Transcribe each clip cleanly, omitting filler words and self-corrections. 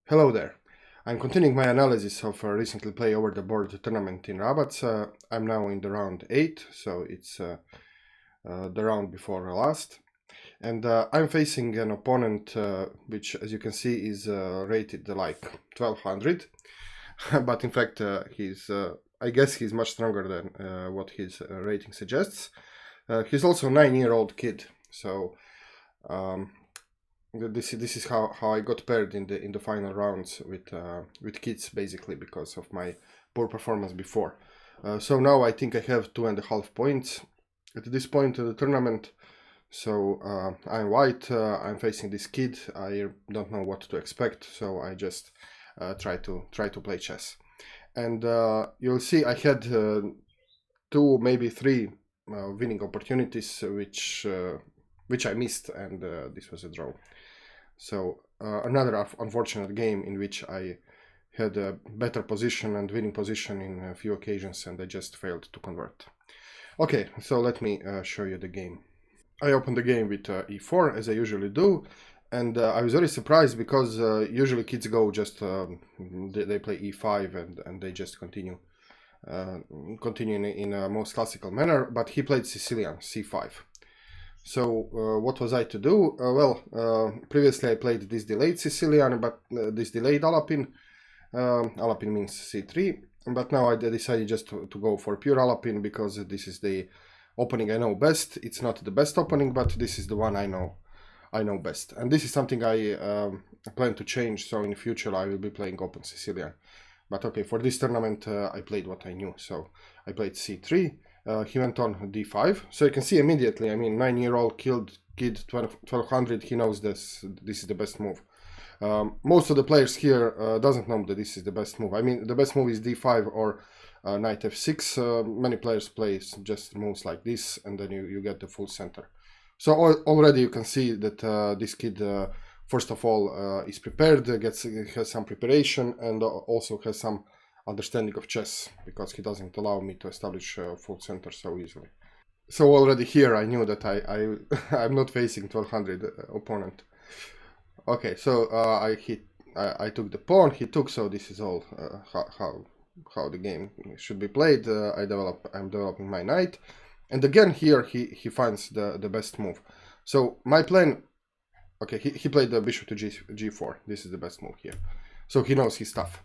Hello there. I'm continuing my analysis of a recently played over-the-board tournament in Rabat. I'm now in the round 8, so it's the round before the last. And I'm facing an opponent which, as you can see, is rated like 1200. But in fact, I guess he's much stronger than what his rating suggests. He's also a 9-year-old kid, so this is how I got paired in the final rounds with kids, basically because of my poor performance before. So now I think I have 2.5 points at this point of the tournament. So I'm white. I'm facing this kid. I don't know what to expect, so I just try to play chess. And you'll see I had 2, maybe 3 winning opportunities, which I missed, and this was a draw. So another unfortunate game in which I had a better position and winning position in a few occasions, and I just failed to convert. Okay, so let me show you the game. I opened the game with e4, as I usually do, and I was very surprised because usually kids go just they play e5 and they just continue in a most classical manner, but he played Sicilian c5. So what was I to do? Previously I played this delayed Sicilian, but this delayed Alapin. Alapin means c3, but now I decided just to go for pure Alapin because this is the opening I know best. It's not the best opening, but this is the one I know best. And this is something I plan to change, so in the future I will be playing open Sicilian. But okay, for this tournament I played what I knew, so I played c3. He went on d5, so you can see immediately, I mean, 9-year-old kid 1200, he knows this is the best move. Most of the players here doesn't know that this is the best move. I mean, the best move is d5 or knight f6. Many players play just moves like this, and then you get the full center. So already you can see that this kid, first of all, is prepared, has some preparation, and also has some understanding of chess, because he doesn't allow me to establish full center so easily. So already here I knew that I'm not facing 1200 opponent. Okay, so I took the pawn, he took, so this is all how the game should be played. I'm developing my knight, and again here he finds the best move. So my plan, okay, he played the bishop to g4. This is the best move here, so he knows his stuff.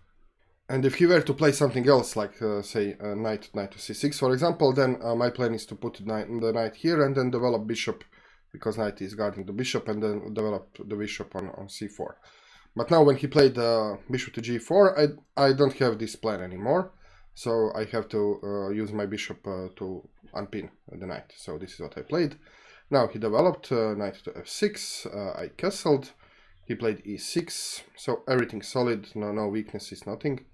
And if he were to play something else, like say knight to c6, for example, then my plan is to put the knight here and then develop bishop, because knight is guarding the bishop, and then develop the bishop on c4. But now when he played bishop to g4, I don't have this plan anymore, so I have to use my bishop to unpin the knight. So this is what I played. Now he developed knight to f6, I castled, he played e6, so everything solid, no weaknesses, nothing.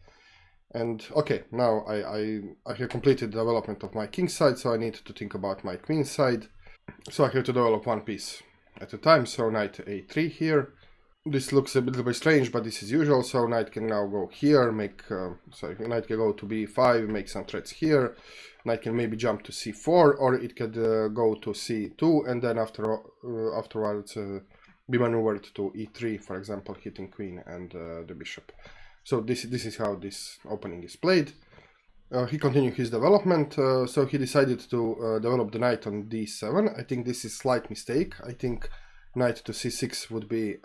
And okay, now I have completed the development of my king side, so I need to think about my queen side. So I have to develop one piece at a time, so knight a3 here. This looks a little bit strange, but this is usual, so knight can now go here, knight can go to b5, make some threats here. Knight can maybe jump to c4, or it could go to c2, and then afterwards be maneuvered to e3, for example, hitting queen and the bishop. So this is how this opening is played. He continued his development, so he decided to develop the knight on d7. I think this is a slight mistake. I think knight to c6 would be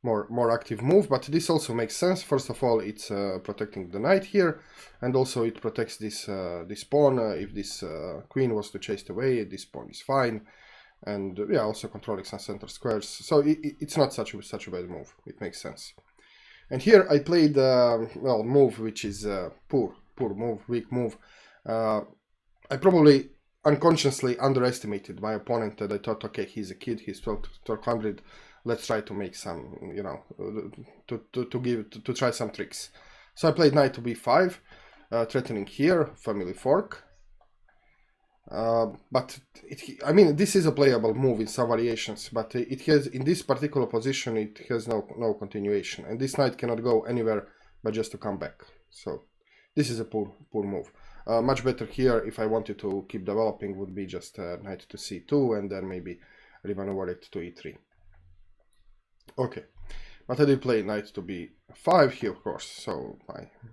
more active move, but this also makes sense. First of all, it's protecting the knight here, and also it protects this pawn. If this queen was to chase away, this pawn is fine, and yeah, also controlling some center squares. So it's not such a bad move. It makes sense. And here I played move which is poor move, weak move. I probably unconsciously underestimated my opponent, and I thought, okay, he's a kid, he's 1200. Let's try to make some, you know, to try some tricks. So I played knight to b5, threatening here, family fork. But I mean, this is a playable move in some variations, but it has, in this particular position, it has no continuation, and this knight cannot go anywhere but just to come back. So this is a poor move. Much better here, if I wanted to keep developing, would be just knight to c2 and then maybe remaneuver it to e3. Okay, but I did play knight to b5 here, of course, so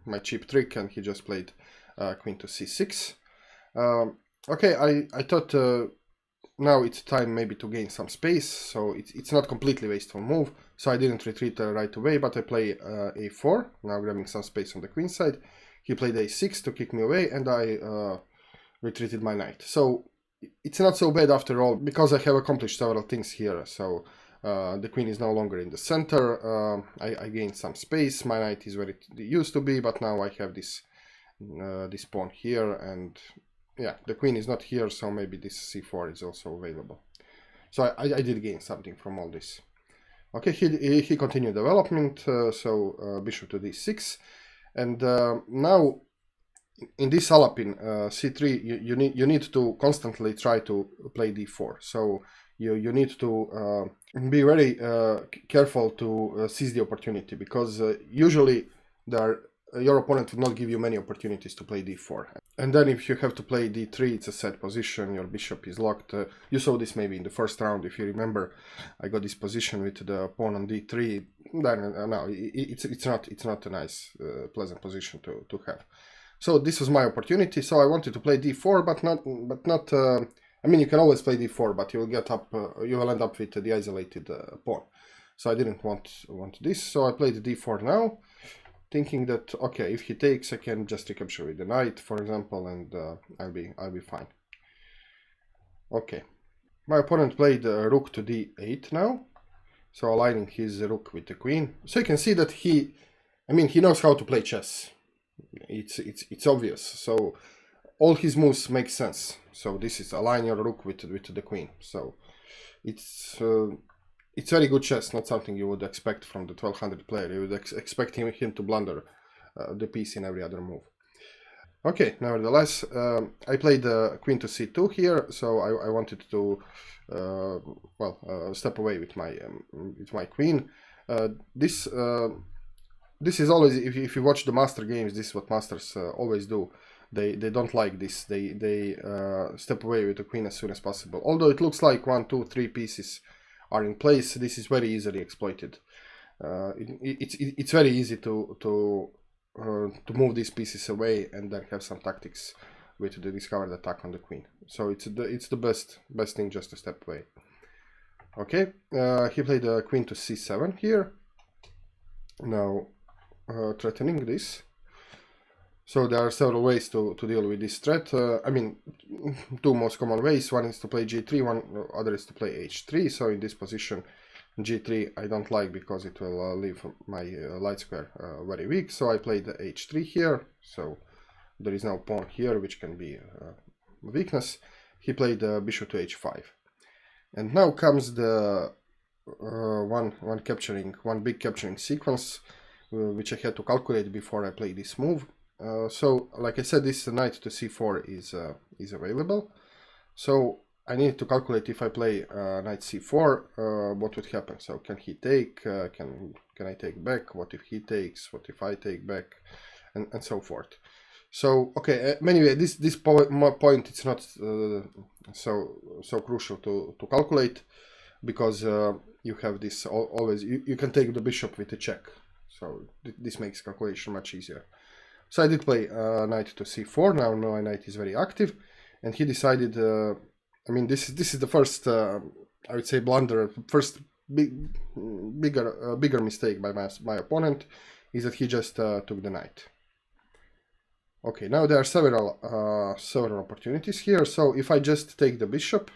my cheap trick, and he just played queen to c6. Okay, I thought now it's time maybe to gain some space, so it's not completely wasteful move, so I didn't retreat right away, but I play a4, now grabbing some space on the queen side. He played a6 to kick me away, and I retreated my knight. So it's not so bad after all, because I have accomplished several things here. So the queen is no longer in the center, I gained some space, my knight is where it used to be, but now I have this pawn here, and yeah, the queen is not here, so maybe this c4 is also available. So I did gain something from all this. Okay, he continued development, so bishop to d6, and now in this Alapin c3 you need to constantly try to play d4. So you need to be very careful to seize the opportunity, because usually your opponent will not give you many opportunities to play d4. And then if you have to play d3, it's a set position, your bishop is locked. You saw this maybe in the first round, if you remember. I got this position with the pawn on d3. Then no, it's not a nice, pleasant position to have. So this was my opportunity. So I wanted to play d4, but not. I mean, you can always play d4, but you will end up with the isolated pawn. So I didn't want this. So I played d4 now, thinking that okay, if he takes, I can just recapture with the knight, for example, and I'll be fine. Okay, my opponent played rook to d8 now, so aligning his rook with the queen. So you can see that he knows how to play chess. It's obvious. So all his moves make sense. So this is align your rook with the queen. So it's very good chess, not something you would expect from the 1200 player. You would expect him to blunder the piece in every other move. Okay, nevertheless, I played queen to c2 here, so I wanted to step away with my queen. This is always, if you watch the master games, this is what masters always do. They don't like this. They step away with the queen as soon as possible. Although it looks like 1, 2, 3 pieces are in place, this is very easily exploited. It's very easy to move these pieces away and then have some tactics with the discovered attack on the queen. So it's the best thing just to step away. Okay, he played queen to c7 here. Now threatening this. So there are several ways to deal with this threat. I mean, two most common ways. One is to play g3, other is to play h3. So in this position, g3 I don't like, because it will leave my light square very weak. So I played the h3 here. So there is now pawn here, which can be a weakness. He played bishop to h5. And now comes the one big capturing sequence, which I had to calculate before I play this move. So, like I said, this knight to c4 is available. So I need to calculate, if I play knight c4, what would happen. So can he take? Can I take back? What if he takes? What if I take back? And so forth. So okay. Anyway, this point it's not so crucial to calculate, because you have this always. You can take the bishop with a check. So this makes calculation much easier. So I did play knight to c4. Now my knight is very active, and he decided. I mean, this is the first, I would say, blunder. First bigger mistake by my opponent is that he just took the knight. Okay, now there are several opportunities here. So if I just take the bishop,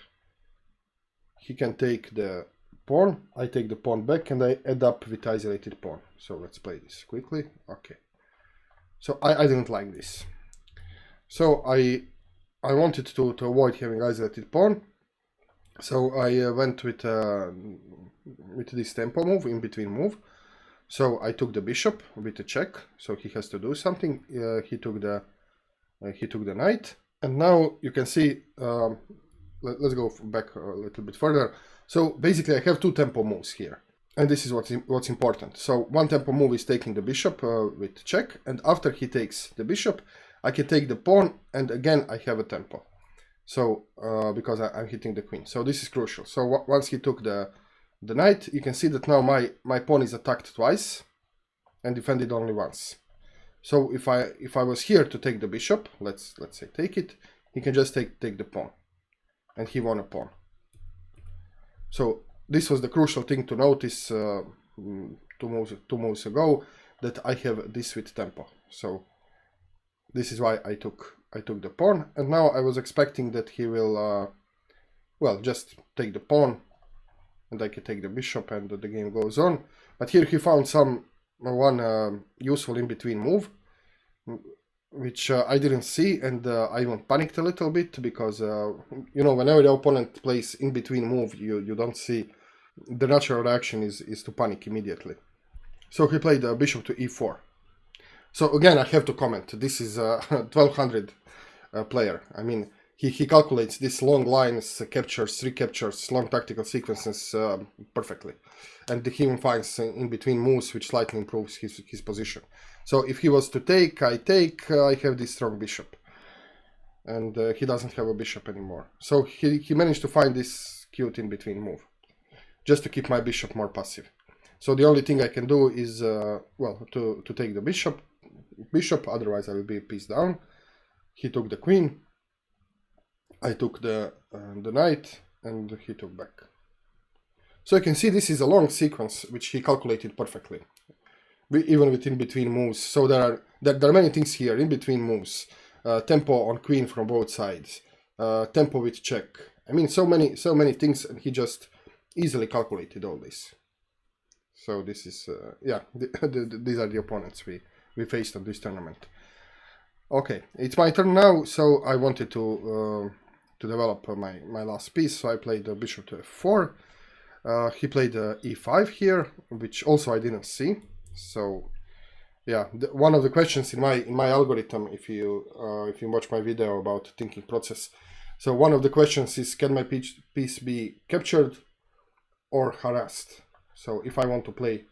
he can take the pawn. I take the pawn back, and I end up with isolated pawn. So let's play this quickly. Okay. So I didn't like this. So I wanted to avoid having isolated pawn. So I went with this tempo move, in between move. So I took the bishop with a check. So he has to do something. He took the knight, and now you can see. Let's go back a little bit further. So basically, I have two tempo moves here. And this is what's important. So one tempo move is taking the bishop with check, and after he takes the bishop, I can take the pawn, and again I have a tempo. So because I'm hitting the queen, so this is crucial. So once he took the the knight, you can see that now my pawn is attacked twice and defended only once. So if I was here to take the bishop, let's say take it, he can just take the pawn, and he won a pawn. So this was the crucial thing to notice two moves ago, that I have this with tempo. So this is why I took the pawn, and now I was expecting that he will well, just take the pawn, and I can take the bishop, and the game goes on. But here he found one useful in-between move, which I didn't see, and I even panicked a little bit, because you know, whenever the opponent plays in-between move, you don't see, the natural reaction is to panic immediately. So he played bishop to e4. So again, I have to comment, this is a 1200 player. I mean, he calculates these long lines, captures, recaptures, long tactical sequences perfectly. And he even finds in-between moves which slightly improves his position. So if he was to take, I have this strong bishop. And he doesn't have a bishop anymore. So he managed to find this cute in-between move, just to keep my bishop more passive. So the only thing I can do is, well, to take the bishop, otherwise I will be a piece down. He took the queen, I took the knight, and he took back. So you can see this is a long sequence which he calculated perfectly, even with in-between moves. So there are many things here, in-between moves, tempo on queen from both sides, tempo with check. I mean, so many things, and he just easily calculated all this. So this is, yeah, these are the opponents we faced on this tournament. Okay, it's my turn now, so I wanted to develop my last piece, so I played the bishop to f4. He played e5 here, which also I didn't see. So yeah, one of the questions in my algorithm, if you watch my video about thinking process, so one of the questions is, can my piece be captured or harassed? So if I want to play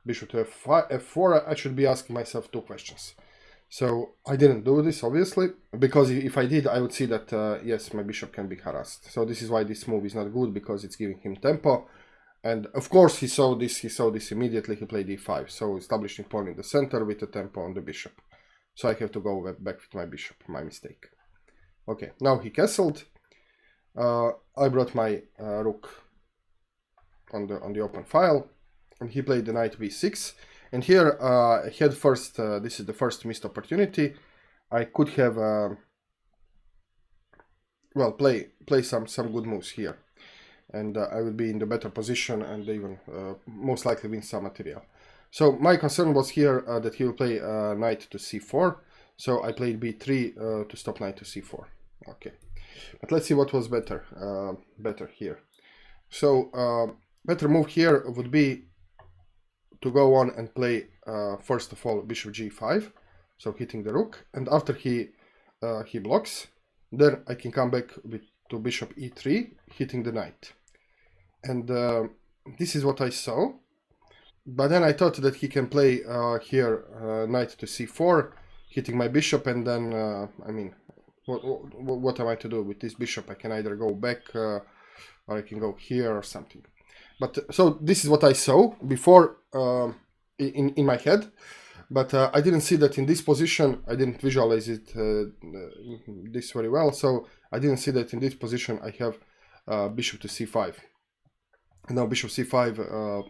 bishop to f4, I should be asking myself two questions. So I didn't do this, obviously, because if I did, I would see that, yes, my bishop can be harassed. So this is why this move is not good, because it's giving him tempo. And of course he saw this immediately. He played e5, so establishing pawn in the center with the tempo on the bishop. So I have to go back with my bishop, my mistake. Okay, now he castled. I brought my rook on the open file, and he played the knight b6. And here I had first, this is the first missed opportunity. I could have, well, play some good moves here, and I will be in the better position and even most likely win some material. So my concern was here that he will play knight to c4. So I played b3 to stop knight to c4. Okay, but let's see what was better here. So better move here would be to go on and play first of all bishop g5, so hitting the rook, and after he blocks, then I can come back to bishop e3, hitting the knight. And this is what I saw. But then I thought that he can play here knight to c4, hitting my bishop, and then I mean, what am I to do with this bishop? I can either go back or I can go here or something. But so this is what I saw before in my head, but I didn't see that in this position. I didn't visualize it this very well, so I didn't see that in this position I have bishop to c5. And now bishop c5,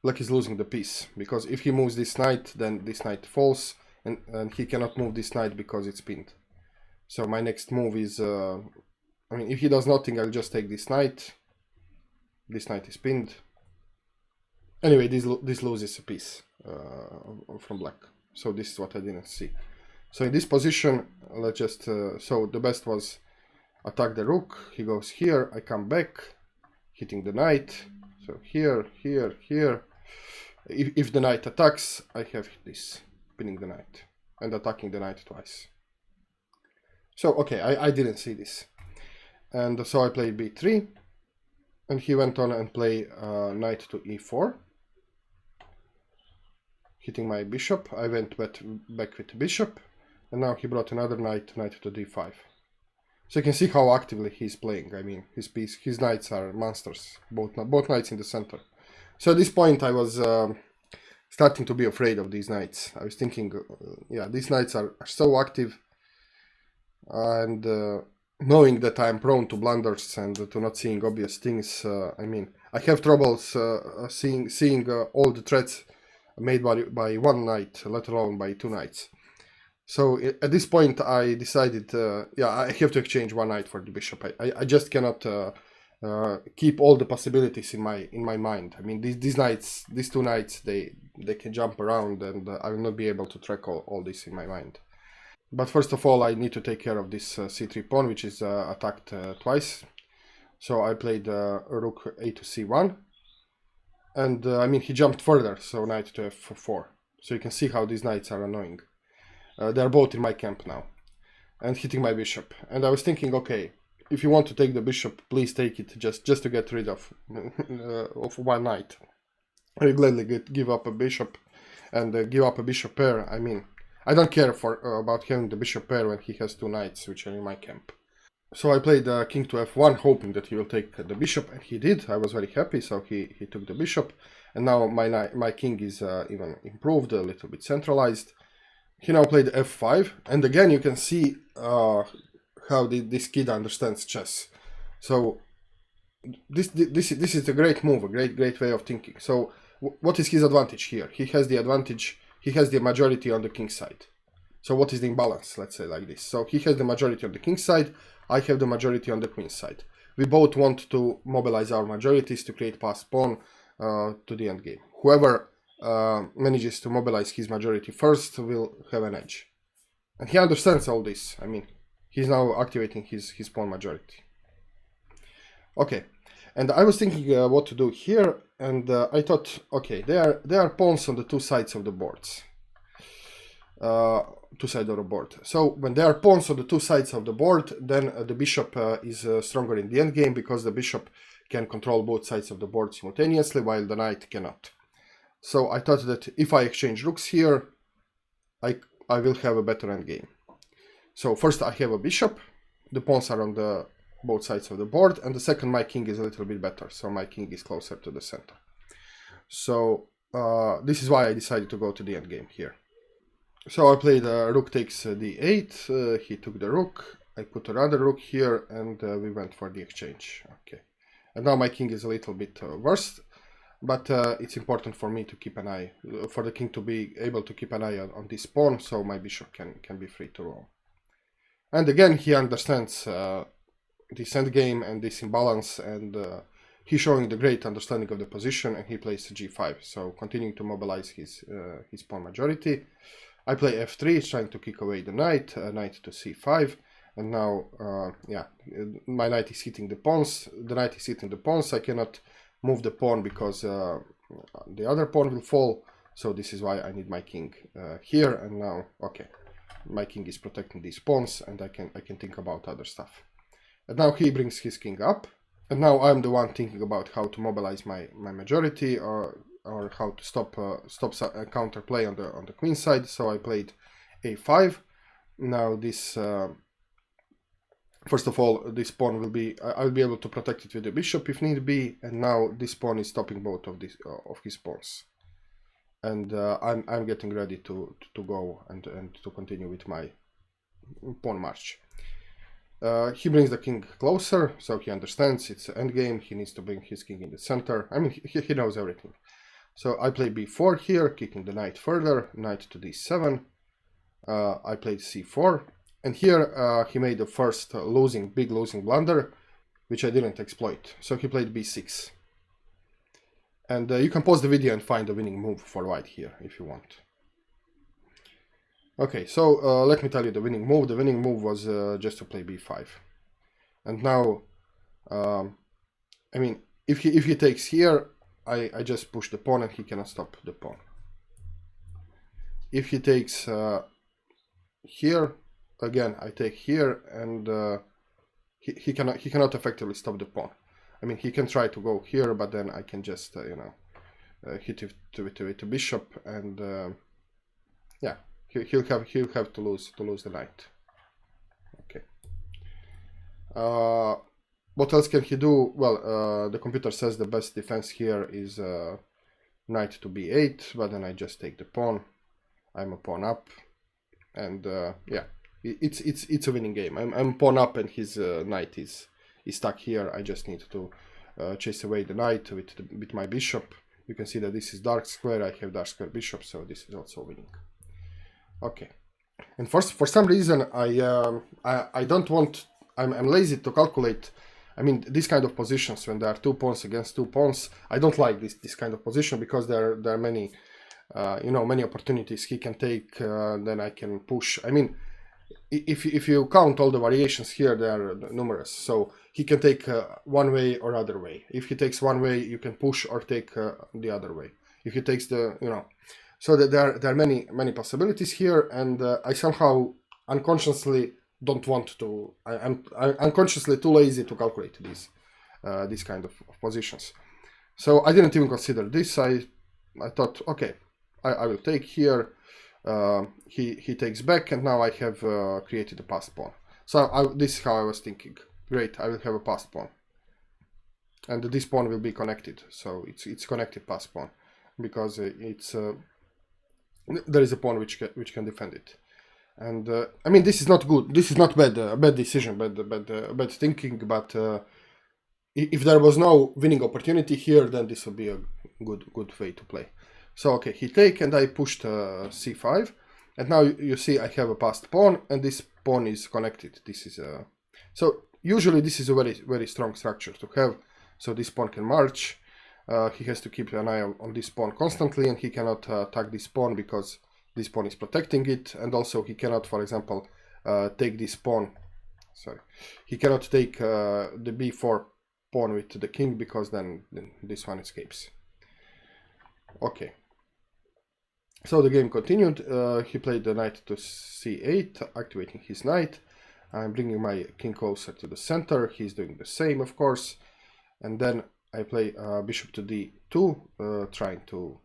black is losing the piece, because if he moves this knight, then this knight falls, and he cannot move this knight because it's pinned. So my next move is, I mean, if he does nothing, I'll just take this knight. This knight is pinned. Anyway, this loses a piece from black. So this is what I didn't see. So in this position, let's just, so the best was attack the rook. He goes here, I come back, hitting the knight. So here, here, here. If the knight attacks, I have this, pinning the knight and attacking the knight twice. So, okay, I didn't see this. And so I played b3. And he went on and played knight to e4, hitting my bishop. I went back with the bishop, and now he brought another knight to d5. So you can see how actively he's playing. I mean, his knights are monsters, both knights in the center. So at this point I was starting to be afraid of these knights. I was thinking, yeah, these knights are so active, and knowing that I'm prone to blunders and to not seeing obvious things, I mean, I have troubles seeing all the threats made by one knight, let alone by two knights. So at this point I decided, yeah, I have to exchange one knight for the bishop. I just cannot keep all the possibilities in my mind. I mean, these two knights, they can jump around, and I will not be able to track all this in my mind. But first of all, I need to take care of this c3 pawn, which is attacked twice. So I played rook a to c1, and I mean, he jumped further, so knight to f4. So you can see how these knights are annoying. They're both in my camp now, and hitting my bishop. And I was thinking, okay, if you want to take the bishop, please take it, just to get rid of one knight. I gladly give up a bishop, and give up a bishop pair. I mean, I don't care about having the bishop pair when he has two knights, which are in my camp. So I played king to f1, hoping that he will take the bishop, and he did. I was very happy, so he took the bishop, and now my king is even improved, a little bit centralized. He now played f5, and again you can see how this kid understands chess. So this is a great move, a great way of thinking. So what is his advantage here? He has the advantage, he has the majority on the king side. So what is the imbalance, let's say like this? So he has the majority on the king side, I have the majority on the queen side. We both want to mobilize our majorities to create passed pawn to the endgame. Whoever manages to mobilize his majority first will have an edge. And he understands all this. I mean, he's now activating his pawn majority. Okay, and I was thinking what to do here, and I thought, okay, there are pawns on the two sides of the boards. Two sides of the board. So when there are pawns on the two sides of the board, then the bishop is stronger in the endgame, because the bishop can control both sides of the board simultaneously, while the knight cannot. So I thought that if I exchange rooks here, I will have a better endgame. So first I have a bishop, the pawns are on the both sides of the board, and the second my king is a little bit better, so my king is closer to the center. So this is why I decided to go to the endgame here. So I played rook takes d8, he took the rook, I put another rook here, and we went for the exchange. Okay, and now my king is a little bit worse, but it's important for me to keep an eye, for the king to be able to keep an eye on this pawn, so my bishop can be free to roam. And again, he understands this endgame and this imbalance, and he's showing the great understanding of the position, and he plays g5, so continuing to mobilize his pawn majority. I play f3, trying to kick away the knight, knight to c5, and now, yeah, my knight is hitting the pawns, the knight is hitting the pawns, I cannot move the pawn because the other pawn will fall, so this is why I need my king here, and now, okay, my king is protecting these pawns, and I can think about other stuff. And now he brings his king up, and now I'm the one thinking about how to mobilize my majority, or how to stop counterplay on the queen side. So I played a5. Now this, first of all, this pawn will be, I'll be able to protect it with the bishop if need be, and now this pawn is stopping both of his pawns. And I'm getting ready to go and to continue with my pawn march. He brings the king closer, so he understands it's an endgame. He needs to bring his king in the center. I mean, he knows everything. So I play b4 here, kicking the knight further, knight to d7. I played c4, and here he made the first big losing blunder, which I didn't exploit. So he played b6. And you can pause the video and find the winning move for white here, if you want. Okay, so let me tell you the winning move. The winning move was just to play b5. And now, I mean, if he takes here, I just push the pawn and he cannot stop the pawn. If he takes here, again I take here, and he cannot effectively stop the pawn. I mean, he can try to go here, but then I can just you know, hit it with the bishop, and yeah, he'll have to lose the knight. Okay. What else can he do? Well, the computer says the best defense here is knight to b8, but then I just take the pawn. I'm a pawn up, and yeah, it's a winning game. I'm pawn up, and his knight is stuck here. I just need to chase away the knight with my bishop. You can see that this is dark square. I have dark square bishop, so this is also winning. Okay, and for some reason I don't want. I'm lazy to calculate. I mean, this kind of positions when there are 2 pawns against 2 pawns. I don't like this kind of position because there are many, you know, many opportunities he can take. Then I can push. I mean, if you count all the variations here, they are numerous. So he can take one way or other way. If he takes one way, you can push or take the other way. If he takes the, you know, so that there are many possibilities here, and I somehow unconsciously don't want to. I'm unconsciously too lazy to calculate these kind of positions. So I didn't even consider this. I thought, okay, I will take here. He takes back, and now I have created a passed pawn. So this is how I was thinking. Great, I will have a passed pawn, and this pawn will be connected. So it's connected passed pawn because it's there is a pawn which can defend it. And I mean, this is not good. This is not bad decision, bad thinking. But if there was no winning opportunity here, then this would be a good way to play. So okay, he take, and I pushed c5, and now you see I have a passed pawn, and this pawn is connected. This is so usually this is a very strong structure to have. So this pawn can march. He has to keep an eye on this pawn constantly, and he cannot attack this pawn because this pawn is protecting it, and also he cannot, for example, take this pawn. Sorry, he cannot take the b4 pawn with the king because then this one escapes. Okay. So the game continued. He played the knight to c8, activating his knight. I'm bringing my king closer to the center. He's doing the same, of course. And then I play bishop to d2, trying to,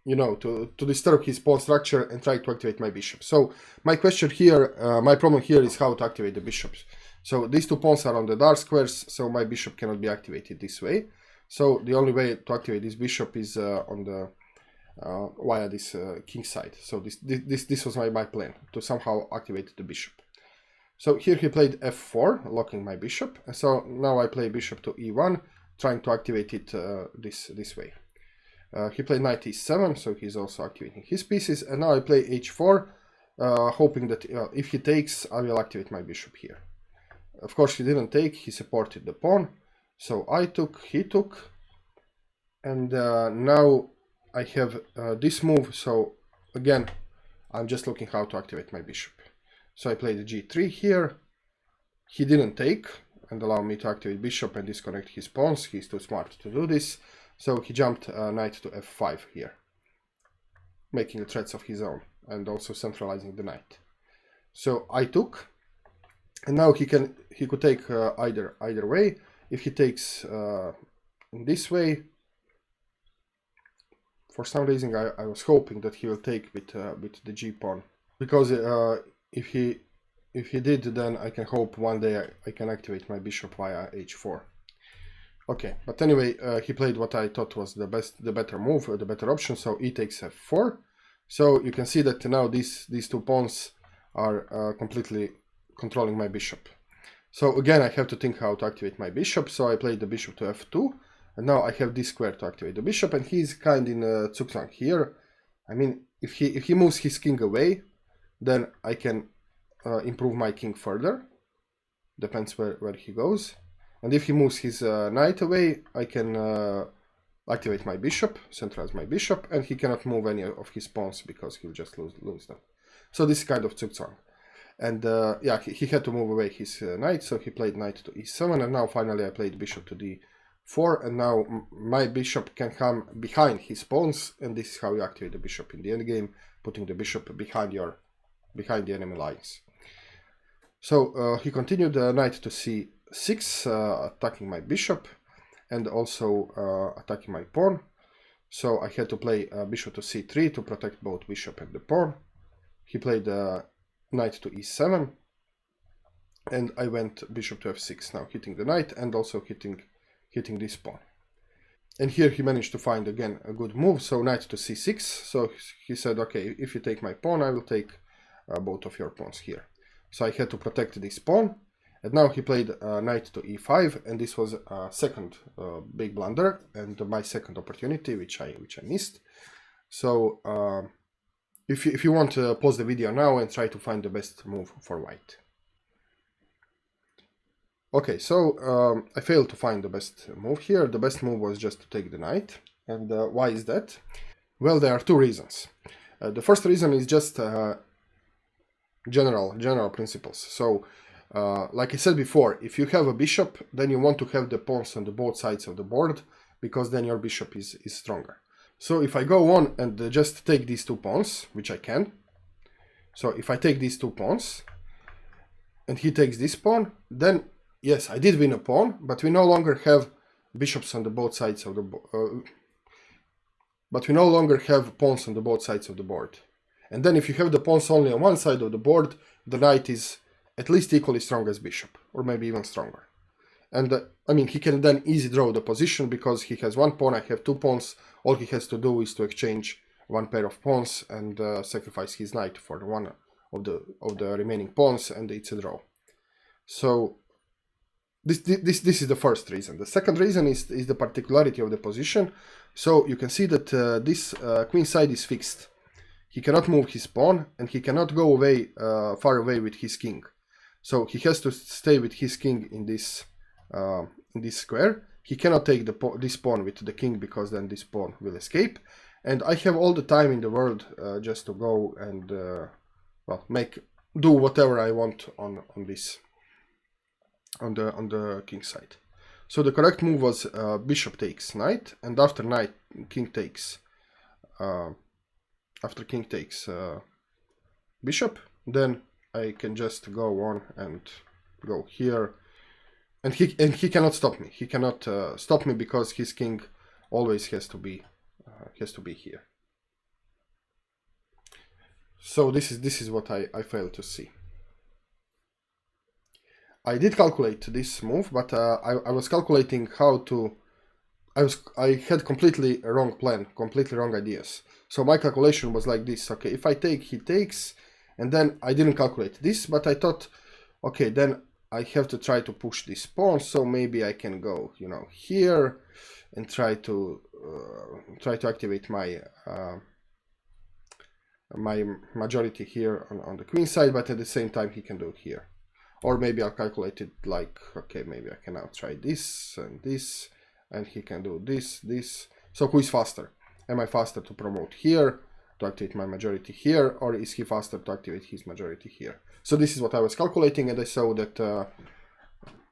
you know, to disturb his pawn structure and try to activate my bishop. So my question here, my problem here is how to activate the bishops. So these 2 pawns are on the dark squares, so my bishop cannot be activated this way. So the only way to activate this bishop is on the via this king side. So this was my plan, to somehow activate the bishop. So here he played f4, locking my bishop. And so now I play bishop to e1, trying to activate it this way. He played knight e7, so he's also activating his pieces. And now I play h4, hoping that if he takes, I will activate my bishop here. Of course, he didn't take, he supported the pawn. So I took, he took. And now I have this move. So again, I'm just looking how to activate my bishop. So I played g3 here. He didn't take and allow me to activate bishop and disconnect his pawns. He's too smart to do this. So he jumped knight to f5 here, making threats of his own and also centralizing the knight. So I took, and now he could take either way. If he takes in this way, for some reason I was hoping that he will take with the g pawn, because if he did, then I can hope one day I can activate my bishop via h4. Okay, but anyway, he played what I thought was the better move, the better option. So e takes f4. So you can see that now these 2 pawns are completely controlling my bishop. So again, I have to think how to activate my bishop. So I played the bishop to f2, and now I have this square to activate the bishop, and he's kind in zugzwang here. I mean, if he moves his king away, then I can improve my king further. Depends where he goes. And if he moves his knight away, I can activate my bishop, centralize my bishop, and he cannot move any of his pawns because he'll just lose them. So this is kind of zugzwang. And yeah, he had to move away his knight, so he played knight to e7, and now finally I played bishop to d4, and now my bishop can come behind his pawns, and this is how you activate the bishop in the endgame, putting the bishop behind the enemy lines. So he continued knight to c6, attacking my bishop and also attacking my pawn. So I had to play bishop to c3 to protect both bishop and the pawn. He played knight to e7, and I went bishop to f6, now hitting the knight and also hitting this pawn. And here he managed to find again a good move, so knight to c6. So he said, okay, if you take my pawn, I will take both of your pawns here. So I had to protect this pawn, and now he played knight to e5, and this was a second big blunder and my second opportunity, which I missed. So if you want to pause the video now and try to find the best move for white. Okay, so I failed to find the best move here. The best move was just to take the knight. And why is that? Well, there are two reasons. The first reason is just general principles. So, like I said before, if you have a bishop, then you want to have the pawns on the both sides of the board, because then your bishop is stronger. So if I go on and just take these two pawns, which I can, so if I take these two pawns, and he takes this pawn, then yes, I did win a pawn, but we no longer have bishops on the both sides of the board. But we no longer have pawns on the both sides of the board. And then if you have the pawns only on one side of the board, the knight is at least equally strong as bishop, or maybe even stronger. And I mean, he can then easily draw the position because he has one pawn, I have two pawns. All he has to do is to exchange one pair of pawns and sacrifice his knight for one of the remaining pawns, and it's a draw. So this is the first reason. The second reason is the particularity of the position. So you can see that this queen side is fixed. He cannot move his pawn, and he cannot go away far away with his king. So he has to stay with his king in this square. He cannot take this pawn with the king, because then this pawn will escape. And I have all the time in the world just to go and well, do whatever I want on this on the king side. So the correct move was bishop takes knight, and after knight king takes bishop, then I can just go on and go here, and he cannot stop me. He cannot stop me because his king always has to be here. So this is what I failed to see. I did calculate this move, but I was calculating how to. I had completely wrong plan, completely wrong ideas. So my calculation was like this: okay, if I take, he takes, and then I didn't calculate this, but I thought, okay, then I have to try to push this pawn, so maybe I can go, you know, here and try to activate my my majority here on the queen side, but at the same time he can do here. Or maybe I'll calculate it like, okay, maybe I can now try this, and he can do this. So who is faster? Am I faster to promote here, to activate my majority here, or is he faster to activate his majority here? So this is what I was calculating, and I saw that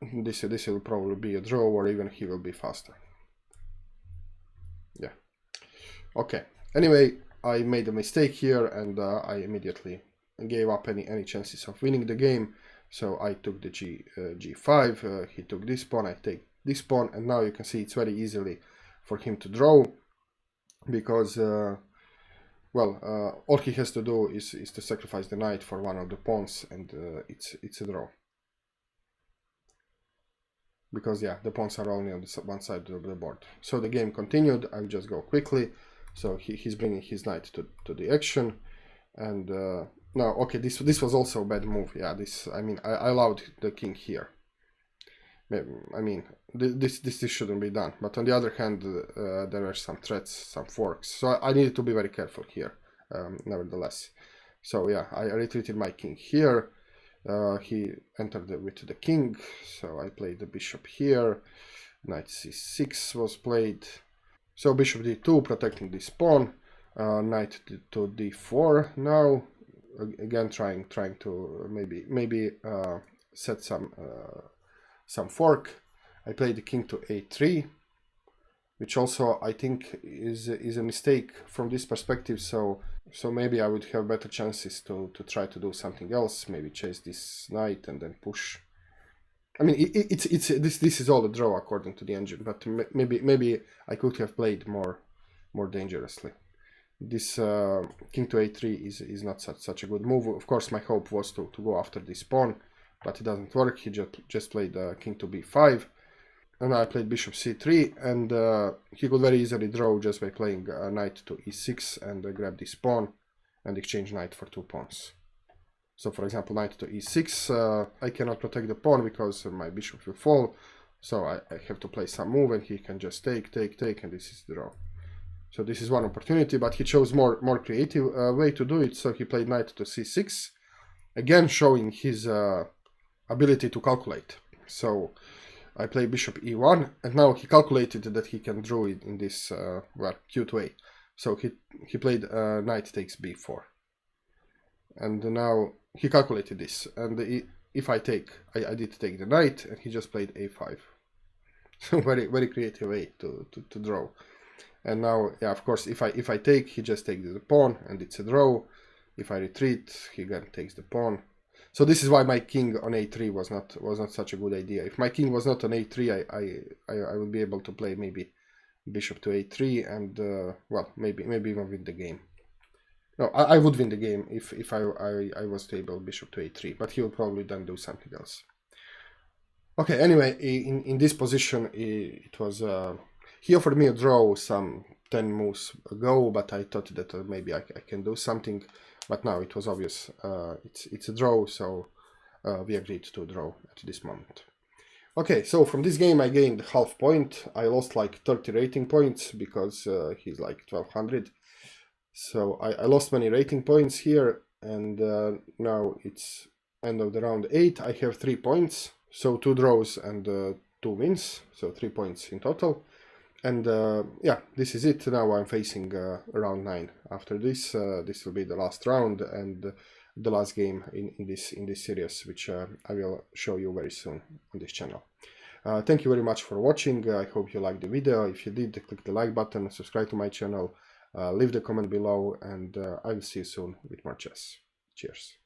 this will probably be a draw, or even he will be faster. Yeah. Okay. Anyway, I made a mistake here, and I immediately gave up any chances of winning the game. So I took the G5, he took this pawn, I take this pawn, and now you can see it's very easily for him to draw, because well, all he has to do is to sacrifice the knight for one of the pawns, and it's a draw. Because yeah, the pawns are only on one side of the board. So the game continued. I'll just go quickly. So he's bringing his knight to the action, and no, okay, this was also a bad move. Yeah, I mean, I allowed the king here. I mean, this shouldn't be done. But on the other hand, there were some threats, some forks. So I needed to be very careful here, nevertheless. So yeah, I retreated my king here. He entered with the king, so I played the bishop here. Knight c6 was played. So bishop d2, protecting this pawn. Knight to d4 now. Again, trying to maybe set some fork. I played the king to a3, which also I think is a mistake from this perspective. So maybe I would have better chances to try to do something else. Maybe chase this knight and then push. I mean, this is all a draw according to the engine, but maybe I could have played more dangerously. This king to a3 is not such a good move. Of course, my hope was to go after this pawn, but it doesn't work. He just played king to b5, and I played bishop c3, and he could very easily draw just by playing knight to e6 and grab this pawn and exchange knight for 2 pawns. So for example, knight to e6, I cannot protect the pawn because my bishop will fall, so I have to play some move, and he can just take, and this is the draw. So this is one opportunity, but he chose more creative way to do it. So he played knight to c6, again showing his ability to calculate. So I play bishop e1, and now he calculated that he can draw it in this well, q2a. So he played knight takes b4, and now he calculated this, and if I take, I did take the knight, and he just played a5. So very creative way to draw. And now, yeah, of course, if I take, he just takes the pawn, and it's a draw. If I retreat, he again takes the pawn. So this is why my king on a3 was not such a good idea. If my king was not on a3, I would be able to play maybe bishop to a3, and well, maybe even win the game. No, I would win the game if I was to able bishop to a3, but he would probably then do something else. Okay, anyway, in this position, it was he offered me a draw some 10 moves ago, but I thought that maybe I can do something. But now it was obvious it's a draw, so we agreed to draw at this moment. Okay, so from this game I gained half point. I lost like 30 rating points because he's like 1200. So I lost many rating points here, and now it's end of the round 8. I have 3 points, so 2 draws and 2 wins, so 3 points in total. And yeah, this is it. Now I'm facing round 9. After this, this will be the last round and the last game in this series, which I will show you very soon on this channel. Thank you very much for watching. I hope you liked the video. If you did, click the like button, subscribe to my channel, leave the comment below, and I will see you soon with more chess. Cheers.